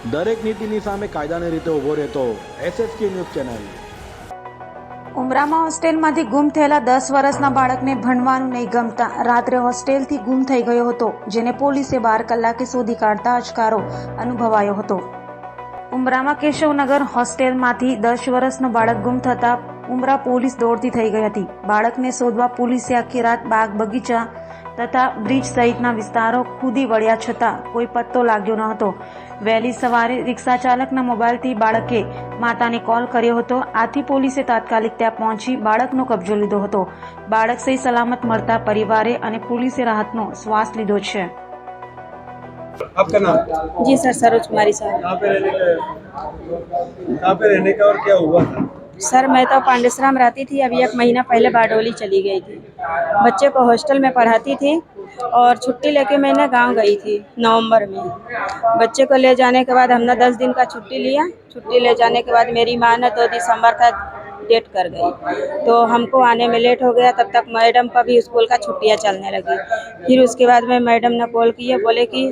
દરેક નીતિની સામે કાયદાની રીતે ઊભો રહેતો SSK ન્યૂઝ ચેનલ। ઉમરામાં હોસ્ટેલમાંથી ગુમ થયેલા 10 વર્ષના બાળકને ભણવાનું નહીં ગમતા રાત્રે હોસ્ટેલથી ગુમ થઈ ગયો હતો, જેને પોલીસે 12 કલાકે શોધી કાઢતા અચકારો અનુભવાયો હતો। ઉમરામાં કેશવનગર હોસ્ટેલમાંથી 10 વર્ષનો બાળક ગુમ થતા ઉમરા પોલીસ દોડતી થઈ ગઈ હતી। બાળકને શોધવા પોલીસે આખી રાત બાગ બગીચા તથા બ્રિજ સહિતના વિસ્તારો ખુદી વળ્યા છતાં કોઈ પત્તો લાગ્યો ન હતો। વહેલી સવારે રિક્ષા ચાલકના મોબાઈલથી બાળકે માતાને કોલ કર્યો હતો, આથી પોલીસે તાત્કાલિક ત્યાં પહોંચી બાળકનો કબજો લીધો હતો। બાળક સહી સલામત મળતા પરિવારે અને પોલીસે રાહતનો શ્વાસ લીધો છે। आपका नाम? जी सर, सरोज कुमारी साहब। कहाँ पे रहने का और क्या हुआ था? सर मैं तो पांडेसराम रहती थी, अभी 1 महीना पहले बारडोली चली गई थी। बच्चे को हॉस्टल में पढ़ाती थी और छुट्टी लेके मैंने गांव गई थी नवंबर में। बच्चे को ले जाने के बाद हमने 10 दिन का छुट्टी लिया। छुट्टी ले जाने के बाद मेरी माँ ने 2 दिसंबर का डेट कर गई, तो हमको आने में लेट हो गया। तब तक मैडम का भी स्कूल का छुट्टियाँ चलने लगी। फिर उसके बाद में मैडम ने कॉल किया, बोले कि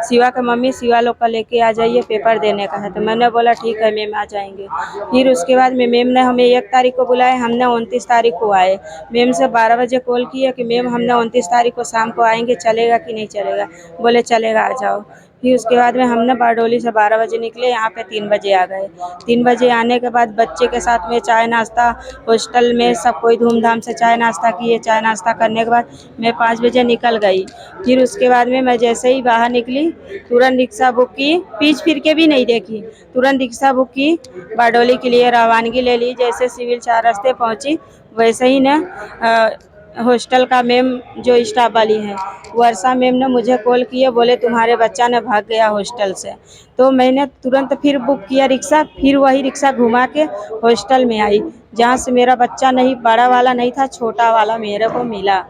शिवा का मम्मी शिवा लोग का लेके आ जाइए, पेपर देने का है। तो मैंने बोला ठीक है मैम, आ जाएंगे। फिर उसके बाद में मैम ने हमें 1 तारीख को बुलाया, हमने 29 तारीख को आए। मैम से 12 बजे कॉल किया कि मैम हमने 29 तारीख को शाम को आएंगे, चलेगा कि नहीं चलेगा? बोले चलेगा, आ जाओ। फिर उसके बाद में हमने बारडोली से 12 बजे निकले, यहाँ पे 3 बजे आ गए। 3 बजे आने के बाद बच्चे के साथ में चाय नाश्ता, हॉस्टल में सब कोई धूमधाम से चाय नाश्ता किए। चाय नाश्ता करने के बाद मैं 5 बजे निकल गई। फिर उसके बाद में मैं जैसे ही बाहर निकली, तुरंत रिक्शा बुक की, पीछ फिर के भी नहीं देखी, तुरंत रिक्शा बुक की, बारडोली के लिए रवानगी ले ली। जैसे सिविल 4 रास्ते पहुंची, वैसे ही ना हॉस्टल का मैम जो स्टाफ वाली है वर्षा मैम ने मुझे कॉल किया, बोले तुम्हारे बच्चा ने भाग गया हॉस्टल से। तो मैंने तुरंत फिर बुक किया रिक्शा, फिर वही रिक्शा घुमा के हॉस्टल में आई, जहाँ से मेरा बच्चा नहीं, बड़ा वाला नहीं था, छोटा वाला मेरे को मिला।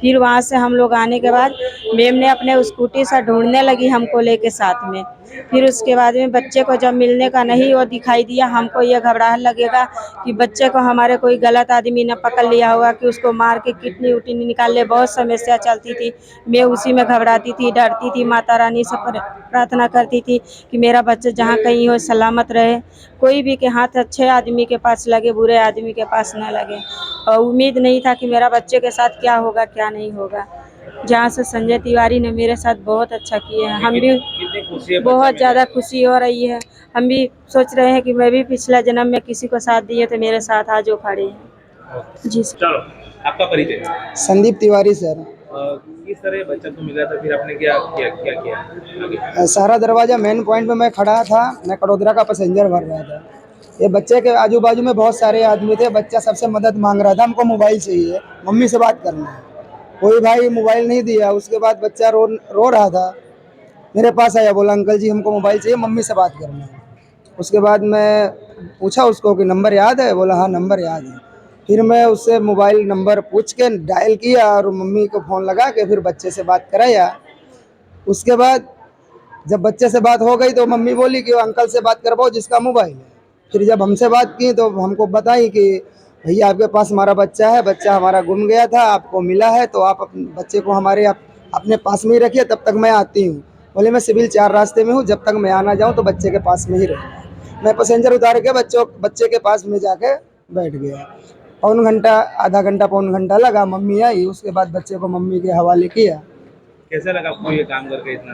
फिर वहाँ से हम लोग आने के बाद मैम ने अपने स्कूटी से ढूंढने लगी हमको लेके साथ में। फिर उसके बाद में बच्चे को जब मिलने का नहीं वो दिखाई दिया, हमको ये घबराहट लगेगा कि बच्चे को हमारे कोई गलत आदमी ने पकड़ लिया होगा, कि उसको मार के किडनी उटनी निकाल ले। बहुत समस्या चलती थी, मैं उसी में घबराती थी, डरती थी। माता रानी से प्रार्थना करती थी कि मेरा बच्चा जहाँ कहीं हो सलामत रहे, कोई भी के हाथ अच्छे आदमी के पास लगे, बुरे आदमी के पास न लगे। और उम्मीद नहीं था कि मेरा बच्चे के साथ क्या होगा क्या नहीं होगा। जहाँ से संजय तिवारी ने मेरे साथ बहुत अच्छा किया है, हम भी बहुत ज़्यादा खुशी हो रही है। हम भी सोच रहे हैं कि मैं भी पिछला जन्म में किसी को साथ दिए तो मेरे साथ आज वो खड़े हैं। जी सर। चलो, आपका परिचय? संदीप तिवारी सर। किस तरह बच्चा को मिला था, फिर आपने क्या किया आगे? सारा दरवाज़ा मेन पॉइंट पे मैं खड़ा था, मैं कड़ोदरा का पैसेंजर भर रहा था। ये बच्चे के आजू बाजू में बहुत सारे आदमी थे। बच्चा सबसे मदद मांग रहा था, हमको मोबाइल चाहिए, मम्मी से बात करना है। कोई भाई मोबाइल नहीं दिया। उसके बाद बच्चा रो रहा था, मेरे पास आया, बोला अंकल जी हमको मोबाइल चाहिए, मम्मी से बात करना है। उसके बाद मैं पूछा उसको कि नंबर याद है? बोला हाँ नंबर याद है। फिर मैं उससे मोबाइल नंबर पूछ के डायल किया और मम्मी को फ़ोन लगा के फिर बच्चे से बात कराया। उसके बाद जब बच्चे से बात हो गई तो मम्मी बोली कि अंकल से बात करवाओ जिसका मोबाइल है। फिर जब हमसे बात की तो हमको बताई कि भैया आपके पास हमारा बच्चा है, बच्चा हमारा गुम गया था, आपको मिला है, तो आप बच्चे को हमारे अपने पास में ही रखिए, तब तक मैं आती हूँ। बोले मैं सिविल 4 रास्ते में हूँ, जब तक मैं आना जाऊँ तो बच्चे के पास में ही रहूँगा। मैं पैसेंजर उतार के बच्चे के पास में जाके बैठ गया। पौन घंटा, आधा घंटा पौन घंटा लगा, मम्मी आई। उसके बाद बच्चे को मम्मी के हवाले किया। कैसा लगा आपको ये काम करके इतना?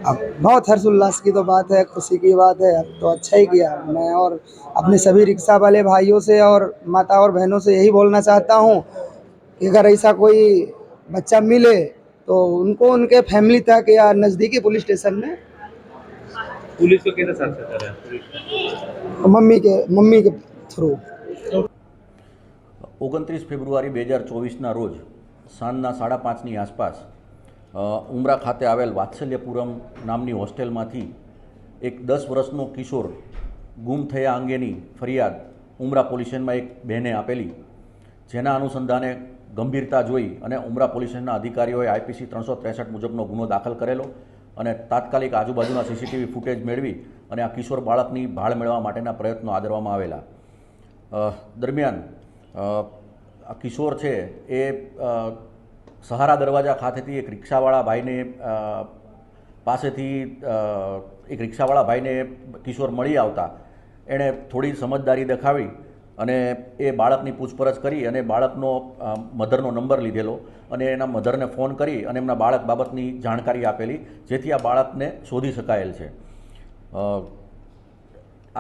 अब बहुत हर्षोल्लास की तो बात है, खुशी की बात है। अब तो अच्छा ही किया। मैं और अपने सभी रिक्शा वाले भाइयों से और माता और बहनों से यही बोलना चाहता हूँ कि अगर ऐसा कोई बच्चा मिले तो उनको उनके फैमिली तक या नज़दीकी पुलिस स्टेशन में पुलिस को कैसे साथ कर रहा है? मम्मी के थ्रू 29 ફેબ્રુઆરી 2024ના રોજ સાંજના 5:30ની આસપાસ ઉમરા ખાતે આવેલ વાત્સલ્યપુરમ નામની હોસ્ટેલમાંથી એક 10 વર્ષનો કિશોર ગુમ થયા અંગેની ફરિયાદ ઉમરા પોલીસ સ્ટેશનમાં એક બહેને આપેલી, જેના અનુસંધાને ગંભીરતા જોઈ અને ઉમરા પોલીસ સ્ટેશનના અધિકારીઓએ IPC 363 મુજબનો ગુનો દાખલ કરેલો અને તાત્કાલિક આજુબાજુના CCTV ફૂટેજ મેળવી અને આ કિશોર બાળકની ભાળ મેળવવા માટેના પ્રયત્નો આદરવામાં આવેલા। દરમિયાન આ કિશોર છે એ સહારા દરવાજા ખાતેથી એક રિક્ષાવાળા ભાઈને પાસેથી એક રિક્ષાવાળા ભાઈને કિશોર મળી આવતા એણે થોડી સમજદારી દેખાવી અને એ બાળકની પૂછપરછ કરી અને બાળકનો મધરનો નંબર લીધેલો અને એના મધરને ફોન કરી અને એમના બાળક બાબતની જાણકારી આપેલી, જેથી આ બાળકને શોધી શકાયેલ છે.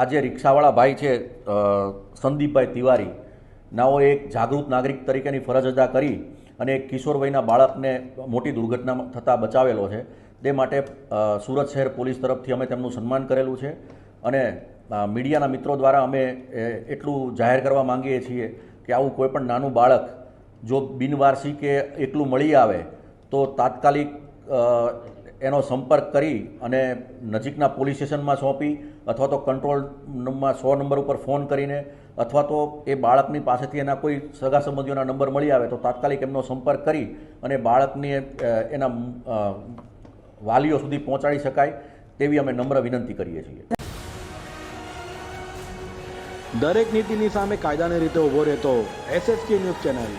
આ જે રિક્ષાવાળા ભાઈ છે સંદીપભાઈ તિવારી નાઓ એક જાગૃત નાગરિક તરીકેની ફરજ અદા કરી અને એક કિશોર વયના બાળકને મોટી દુર્ઘટના થતાં બચાવેલો છે. તે માટે સુરત શહેર પોલીસ તરફથી અમે તેમનું સન્માન કરેલું છે અને મીડિયાના મિત્રો દ્વારા અમે એટલું જાહેર કરવા માંગીએ છીએ કે આવું કોઈ પણ નાનું બાળક જો બિનવારસી કે એકલું મળી આવે તો તાત્કાલિક એનો સંપર્ક કરી અને નજીકના પોલીસ સ્ટેશનમાં સોંપી અથવા તો કંટ્રોલ રૂમમાં 100 નંબર ઉપર ફોન કરીને અથવા તો એ બાળકની પાસેથી એના કોઈ સગા સંબંધીઓના નંબર મળી આવે તો તાત્કાલિક એમનો સંપર્ક કરી અને બાળકને એના વાલીઓ સુધી પહોંચાડી શકાય તેવી અમે નમ્ર વિનંતી કરીએ છીએ. દરેક નીતિની સામે કાયદાની રીતે ઊભો રહેતો SSK ન્યૂઝ ચેનલ